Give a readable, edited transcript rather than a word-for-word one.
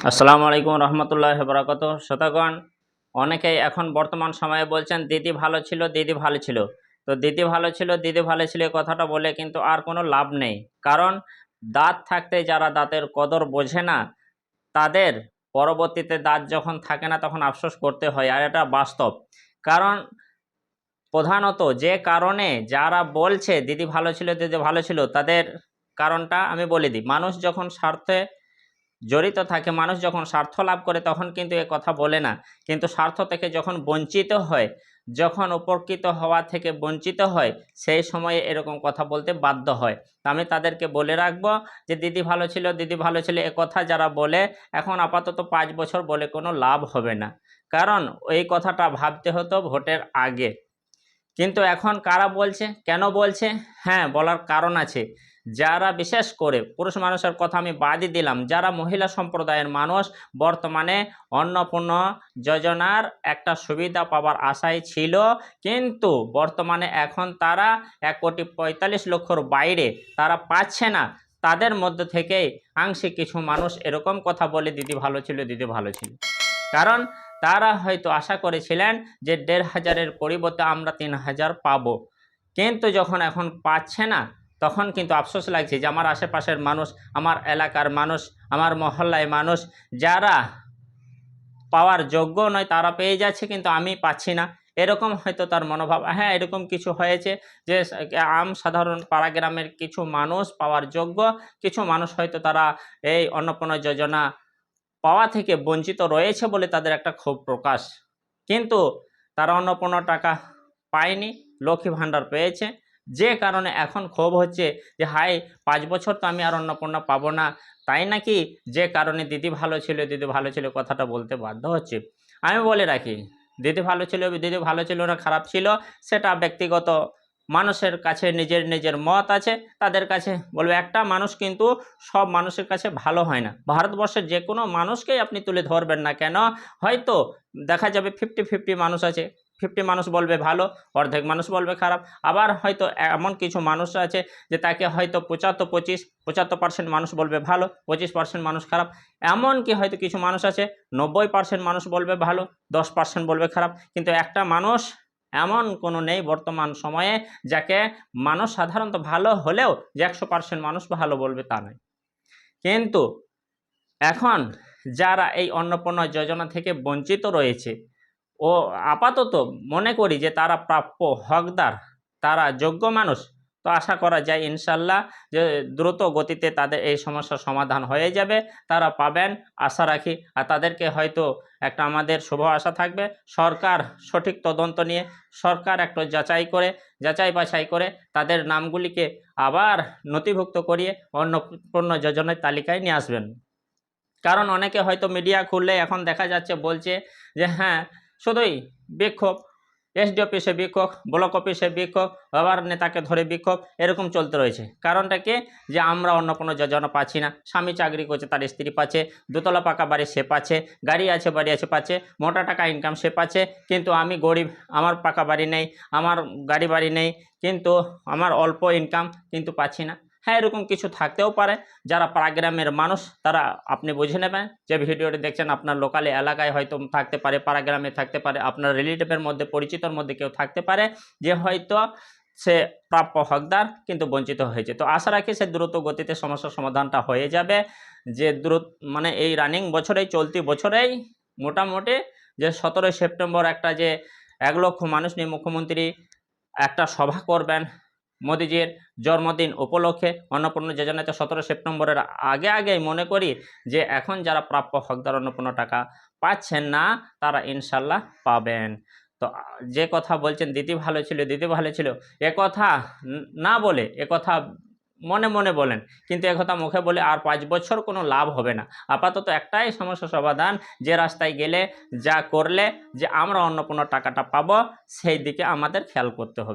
আসসালামু আলাইকুম রহমতুল্লাহ বরাকাত। শতগণ অনেকেই এখন বর্তমান সময়ে বলছেন দিদি ভালো ছিল, দিদি ভালো ছিল। তো দিদি ভালো ছিল, দিদি ভালো ছিল এই কথাটা বলে কিন্তু আর কোনো লাভ নেই। কারণ দাঁত থাকতে যারা দাঁতের কদর বোঝে না, তাদের পরবর্তীতে দাঁত যখন থাকে না তখন আফসোস করতে হয়, আর এটা বাস্তব। কারণ প্রধানত যে কারণে যারা বলছে দিদি ভালো ছিল, দিদি ভালো ছিল, তাদের কারণটা আমি বলে দিই। মানুষ যখন স্বার্থে জড়িত থাকে, মানুষ যখন স্বার্থ লাভ করে তখন কিন্তু এ কথা বলে না, কিন্তু স্বার্থ থেকে যখন বঞ্চিত হয়, যখন উপকৃত হওয়া থেকে বঞ্চিত হয়, সেই সময়ে এরকম কথা বলতে বাধ্য হয়। তো আমি তাদেরকে বলে রাখবো যে দিদি ভালো ছিল, দিদি ভালো ছিল এ কথা যারা বলে, এখন আপাতত 5 বছর বলে কোনো লাভ হবে না। কারণ এই কথাটা ভাবতে হতো ভোটের আগে, কিন্তু এখন কারা বলছে, কেন বলছে? হ্যাঁ, বলার কারণ আছে। যারা বিশেষ করে পুরুষ মানুষের কথা আমি বাদই দিলাম, যারা মহিলা সম্প্রদায়ের মানুষ বর্তমানে অন্নপূর্ণা যোজনার একটা সুবিধা পাওয়ার আশায় ছিল, কিন্তু বর্তমানে এখন তারা 1,45,00,000 বাইরে তারা পাচ্ছে না। তাদের মধ্যে থেকেই আংশিক কিছু মানুষ এরকম কথা বলে দিদি ভালো ছিল, দিদি ভালো ছিল। কারণ তারা হয়তো আশা করেছিলেন যে 1,500-এর পরিবর্তে আমরা 3,000 পাবো, কিন্তু যখন এখন পাচ্ছে না তখন কিন্তু আফসোস লাগছে যে আমার আশেপাশের মানুষ, আমার এলাকার মানুষ, আমার মহল্লায় মানুষ যারা পাওয়ার যোগ্য নয় তারা পেয়ে যাচ্ছে, কিন্তু আমি পাচ্ছি না। এরকম হয়তো তার মনোভাব। হ্যাঁ, এরকম কিছু হয়েছে যে সাধারণ পাড়া গ্রামের কিছু মানুষ পাওয়ার যোগ্য, কিছু মানুষ হয়তো তারা এই অন্নপূর্ণা যোজনা পাওয়া থেকে বঞ্চিত রয়েছে বলে তাদের একটা ক্ষোভ প্রকাশ। কিন্তু তারা অন্নপূর্ণা টাকা পায়নি, লক্ষ্মী ভাণ্ডার পেয়েছে, যে কারণে এখন ক্ষোভ হচ্ছে যে হাই 5 বছর তো আমি আর অন্নপূর্ণা পাবো না, তাই নাকি? যে কারণে দিদি ভালো ছিল, দিদি ভালো ছিল কথাটা বলতে বাধ্য হচ্ছে। আমি বলে রাখি, দিদি ভালো ছিল, দিদি ভালো ছিল না খারাপ ছিল সেটা ব্যক্তিগত, মানুষের কাছে নিজের নিজের মত আছে, তাদের কাছে বলবে। একটা মানুষ কিন্তু সব মানুষের কাছে ভালো হয় না। ভারতবর্ষের যে কোনো মানুষকেই আপনি তুলে ধরবেন না কেন, হয়তো দেখা যাবে 50-50 মানুষ আছে, 50 মানুষ বলবে ভালো, অর্ধেক মানুষ বলবে খারাপ। আবার হয়তো এমন কিছু মানুষ আছে যে তাকে হয়তো 75% মানুষ বলবে ভালো, 25% মানুষ খারাপ। এমনকি হয়তো কিছু মানুষ আছে 90% মানুষ বলবে ভালো, 10% বলবে খারাপ। কিন্তু একটা মানুষ এমন কোনো নেই বর্তমান সময়ে যাকে মানুষ সাধারণত ভালো হলেও যে 100% মানুষ ভালো বলবে তা নয়। কিন্তু এখন যারা এই অন্নপূর্ণা যোজনা থেকে বঞ্চিত রয়েছে, ও আপাতত মনে করি যে তারা প্রাপ্য হকদার, তারা যোগ্য মানুষ। তো আশা করা যায় ইনশাল্লাহ যে দ্রুত গতিতে তাদের এই সমস্যার সমাধান হয়ে যাবে, তারা পাবেন আশা রাখি। আর তাদেরকে হয়তো একটা আমাদের শুভ আশা থাকবে, সরকার সঠিক তদন্ত নিয়ে, সরকার একটু যাচাই বাছাই করে তাদের নামগুলিকে আবার নথিভুক্ত করিয়ে অন্নপূর্ণা যোজনার তালিকায় নিয়ে আসবেন। কারণ অনেকে হয়তো মিডিয়া খুললে এখন দেখা যাচ্ছে বলছে যে হ্যাঁ শুধুই বিক্ষোভ, এসডি অফিসে বিক্ষোভ, ব্লক অফিসে বিক্ষোভ, আবার নেতাকে ধরে বিক্ষোভ, এরকম চলতে রয়েছে। কারণটা কি? যে আমরা অন্য কোনো যোজনা পাচ্ছি না। স্বামী চাকরি করছে, তার স্ত্রী পাচ্ছে, দোতলা পাকা বাড়ি সে পাচ্ছে, গাড়ি আছে বাড়ি আছে পাচ্ছে, মোটা টাকা ইনকাম সে পাচ্ছে, কিন্তু আমি গরিব, আমার পাকা বাড়ি নেই, আমার গাড়ি বাড়ি নেই, কিন্তু আমার অল্প ইনকাম কিন্তু পাচ্ছি না। হ্যাঁ, এরকম কিছু থাকতেও পারে। যারা পাড়াগ্রামের মানুষ তারা আপনি বুঝে নেবেন, যে ভিডিওটি দেখছেন আপনার লোকালে এলাকায় হয়তো থাকতে পারে, পাড়াগ্রামে থাকতে পারে, আপনার রিলেটিভের মধ্যে পরিচিতর মধ্যে কেউ থাকতে পারে যে হয়তো সে প্রাপ্য হকদার কিন্তু বঞ্চিত হয়েছে। তো আশা রাখি সে দ্রুত গতিতে সমস্যার সমাধানটা হয়ে যাবে। যে দ্রুত মানে এই রানিং বছরেই, চলতি বছরেই মোটামুটি যে 17 সেপ্টেম্বর একটা যে 1 লক্ষ মানুষ নিয়ে মুখ্যমন্ত্রী একটা সভা করবেন মোদিজির জন্মদিন উপলক্ষে অন্নপূর্ণা যোজনাতে 17 সেপ্টেম্বরের আগেই মনে করি যে এখন যারা প্রাপ্য হকদার অন্নপূর্ণা টাকা পাচ্ছেন না তারা ইনশাল্লাহ পাবেন। তো যে কথা বলছেন দিদি ভালো ছিল, দিদি ভালো ছিল, এ কথা না বলে এ কথা মনে মনে বলেন, কিন্তু একথা মুখে বলে আর 5 বছর কোনো লাভ হবে না। আপাতত একটাই সমস্যা সমাধান, যে রাস্তায় গেলে যা করলে যে আমরা অন্নপূর্ণা টাকাটা পাবো সেই দিকে আমাদের খেয়াল করতে হবে।